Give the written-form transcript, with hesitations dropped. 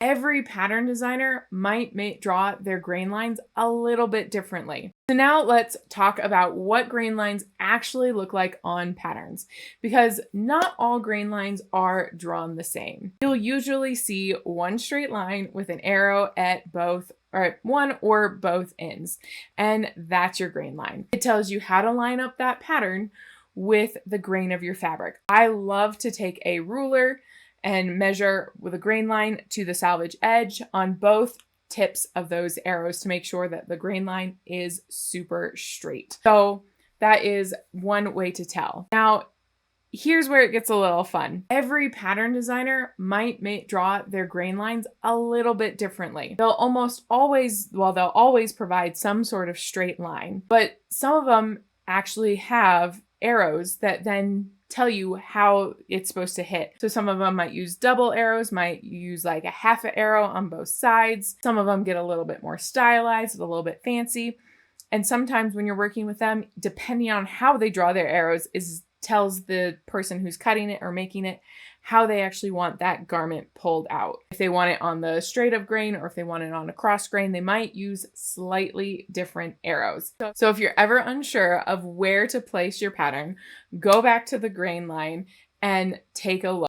every pattern designer might draw their grain lines a little bit differently. So now let's talk about what grain lines actually look like on patterns, because not all grain lines are drawn the same. You'll usually see one straight line with an arrow at both or at one or both ends, and that's your grain line. It tells you how to line up that pattern with the grain of your fabric. I love to take a ruler and measure with a grain line to the selvage edge on both tips of those arrows to make sure that the grain line is super straight. So that is one way to tell. Now, here's where it gets a little fun. Every pattern designer might draw their grain lines a little bit differently. They'll always provide some sort of straight line, but some of them actually have arrows that then tell you how it's supposed to hit. So some of them might use double arrows, might use like a half an arrow on both sides. Some of them get a little bit more stylized, a little bit fancy. And sometimes when you're working with them, depending on how they draw their arrows, tells the person who's cutting it or making it how they actually want that garment pulled out. If they want it on the straight of grain or if they want it on a cross grain, they might use slightly different arrows. So if you're ever unsure of where to place your pattern, go back to the grain line and take a look.